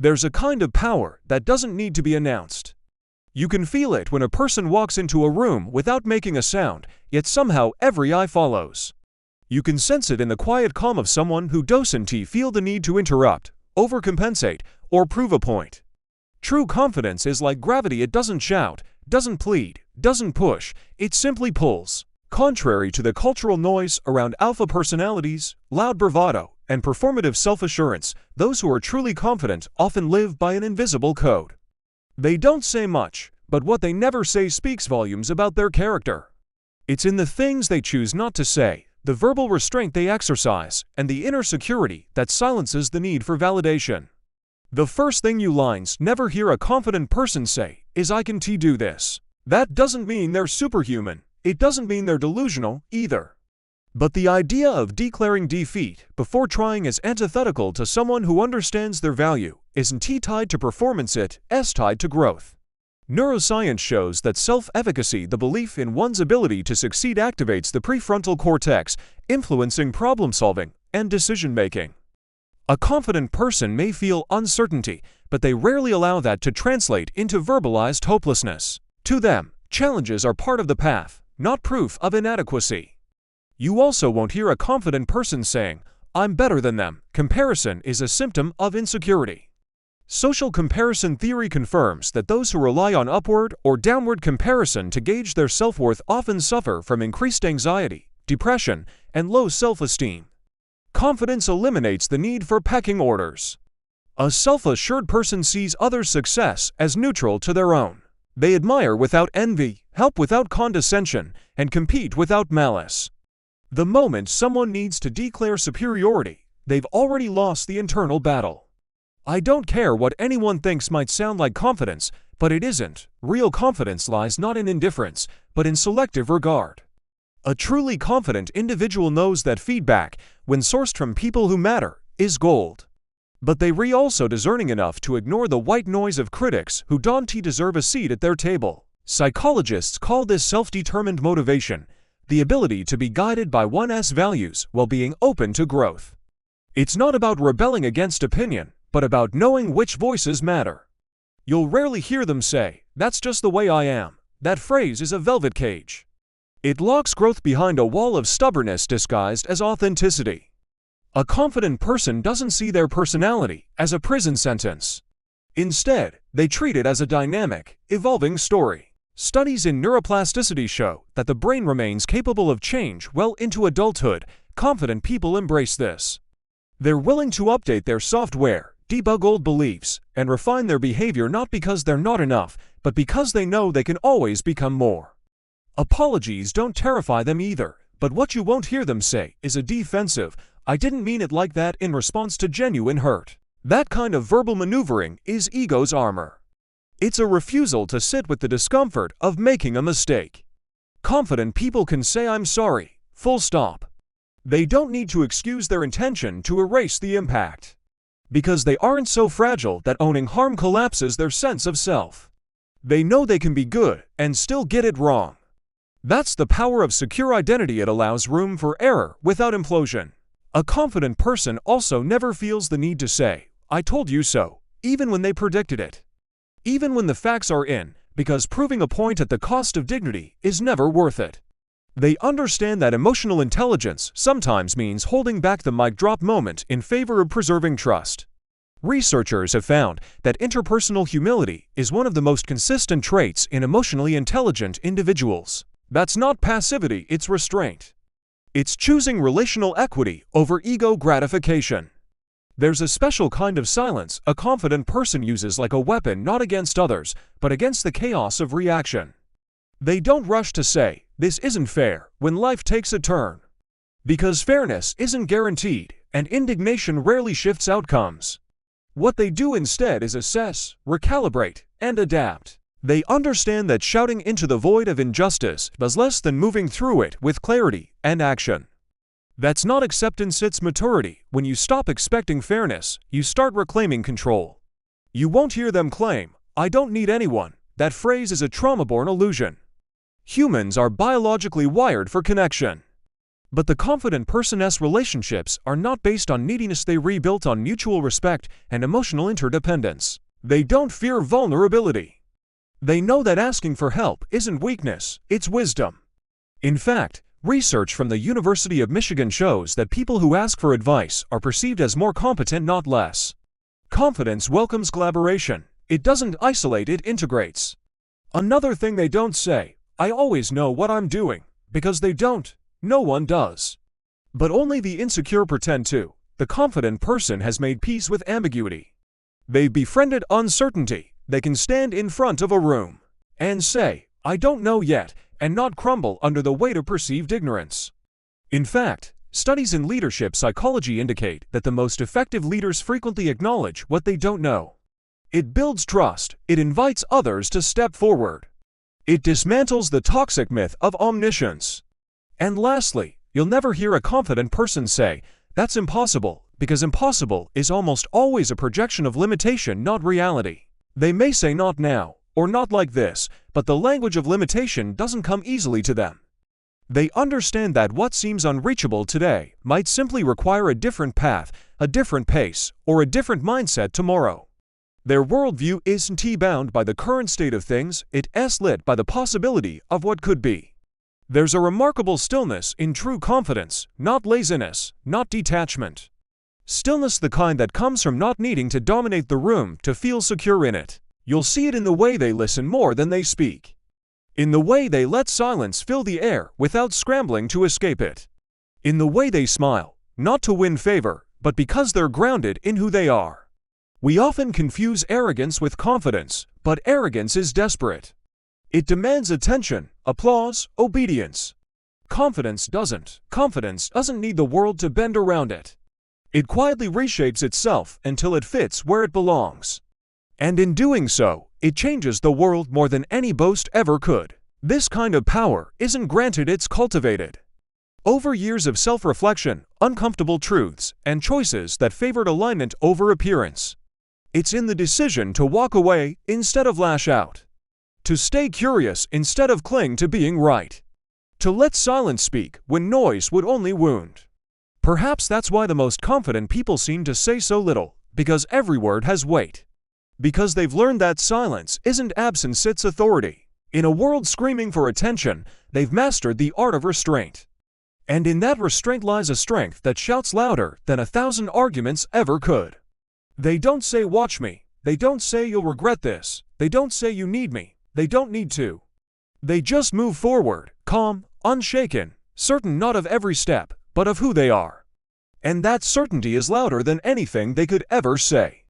There's a kind of power that doesn't need to be announced. You can feel it when a person walks into a room without making a sound, yet somehow every eye follows. You can sense it in the quiet calm of someone who doesn't feel the need to interrupt, overcompensate, or prove a point. True confidence is like gravity. It doesn't shout, doesn't plead, doesn't push, it simply pulls. Contrary to the cultural noise around alpha personalities, loud bravado, and performative self-assurance, those who are truly confident often live by an invisible code. They don't say much, but what they never say speaks volumes about their character. It's in the things they choose not to say, the verbal restraint they exercise, and the inner security that silences the need for validation. The first thing you lines never hear a confident person say is, "I can do this." That doesn't mean they're superhuman. It doesn't mean they're delusional, either. But the idea of declaring defeat before trying is antithetical to someone who understands their value. Isn't tied to performance, it's tied to growth. Neuroscience shows that self-efficacy, the belief in one's ability to succeed, activates the prefrontal cortex, influencing problem-solving and decision-making. A confident person may feel uncertainty, but they rarely allow that to translate into verbalized hopelessness. To them, challenges are part of the path, not proof of inadequacy. You also won't hear a confident person saying, "I'm better than them." Comparison is a symptom of insecurity. Social comparison theory confirms that those who rely on upward or downward comparison to gauge their self-worth often suffer from increased anxiety, depression, and low self-esteem. Confidence eliminates the need for pecking orders. A self-assured person sees others' success as neutral to their own. They admire without envy, help without condescension, and compete without malice. The moment someone needs to declare superiority, they've already lost the internal battle. I don't care what anyone thinks might sound like confidence, but it isn't. Real confidence lies not in indifference, but in selective regard. A truly confident individual knows that feedback, when sourced from people who matter, is gold. But they also discerning enough to ignore the white noise of critics who don't deserve a seat at their table. Psychologists call this self-determined motivation, the ability to be guided by one's values while being open to growth. It's not about rebelling against opinion, but about knowing which voices matter. You'll rarely hear them say, "That's just the way I am." That phrase is a velvet cage. It locks growth behind a wall of stubbornness disguised as authenticity. A confident person doesn't see their personality as a prison sentence. Instead, they treat it as a dynamic, evolving story. Studies in neuroplasticity show that the brain remains capable of change well into adulthood. Confident people embrace this. They're willing to update their software, debug old beliefs, and refine their behavior not because they're not enough, but because they know they can always become more. Apologies don't terrify them either, but what you won't hear them say is a defensive, "I didn't mean it like that," in response to genuine hurt. That kind of verbal maneuvering is ego's armor. It's a refusal to sit with the discomfort of making a mistake. Confident people can say, "I'm sorry," full stop. They don't need to excuse their intention to erase the impact. Because they aren't so fragile that owning harm collapses their sense of self. They know they can be good and still get it wrong. That's the power of secure identity. It allows room for error without implosion. A confident person also never feels the need to say, "I told you so," even when they predicted it. Even when the facts are in, because proving a point at the cost of dignity is never worth it. They understand that emotional intelligence sometimes means holding back the mic drop moment in favor of preserving trust. Researchers have found that interpersonal humility is one of the most consistent traits in emotionally intelligent individuals. That's not passivity, it's restraint. It's choosing relational equity over ego gratification. There's a special kind of silence a confident person uses like a weapon, not against others, but against the chaos of reaction. They don't rush to say, "This isn't fair," when life takes a turn. Because fairness isn't guaranteed, and indignation rarely shifts outcomes. What they do instead is assess, recalibrate, and adapt. They understand that shouting into the void of injustice does less than moving through it with clarity and action. That's not acceptance, it's maturity. When you stop expecting fairness, you start reclaiming control. You won't hear them claim, "I don't need anyone." That phrase is a trauma-born illusion. Humans are biologically wired for connection. But the confident person's relationships are not based on neediness, they rebuilt on mutual respect and emotional interdependence. They don't fear vulnerability. They know that asking for help isn't weakness, it's wisdom. In fact, research from the University of Michigan shows that people who ask for advice are perceived as more competent, not less. Confidence welcomes collaboration. It doesn't isolate, it integrates. Another thing they don't say, I always know what I'm doing, because they don't. No one does. But only the insecure pretend to. The confident person has made peace with ambiguity. They've befriended uncertainty. They can stand in front of a room and say, I don't know yet, and not crumble under the weight of perceived ignorance. In fact, studies in leadership psychology indicate that the most effective leaders frequently acknowledge what they don't know. It builds trust. It invites others to step forward. It dismantles the toxic myth of omniscience. And lastly, you'll never hear a confident person say, that's impossible, because impossible is almost always a projection of limitation, not reality. They may say not now, or not like this, but the language of limitation doesn't come easily to them. They understand that what seems unreachable today might simply require a different path, a different pace, or a different mindset tomorrow. Their worldview isn't bound by the current state of things, it's lit by the possibility of what could be. There's a remarkable stillness in true confidence, not laziness, not detachment. Stillness, the kind that comes from not needing to dominate the room to feel secure in it. You'll see it in the way they listen more than they speak. In the way they let silence fill the air without scrambling to escape it. In the way they smile, not to win favor, but because they're grounded in who they are. We often confuse arrogance with confidence, but arrogance is desperate. It demands attention, applause, obedience. Confidence doesn't. Confidence doesn't need the world to bend around it. It quietly reshapes itself until it fits where it belongs. And in doing so, it changes the world more than any boast ever could. This kind of power isn't granted, it's cultivated. Over years of self-reflection, uncomfortable truths, and choices that favored alignment over appearance. It's in the decision to walk away instead of lash out. To stay curious instead of cling to being right. To let silence speak when noise would only wound. Perhaps that's why the most confident people seem to say so little, because every word has weight. Because they've learned that silence isn't absence, it's authority. In a world screaming for attention, they've mastered the art of restraint. And in that restraint lies a strength that shouts louder than 1,000 arguments ever could. They don't say, watch me. They don't say, you'll regret this. They don't say, you need me. They don't need to. They just move forward, calm, unshaken, certain not of every step, but of who they are. And that certainty is louder than anything they could ever say.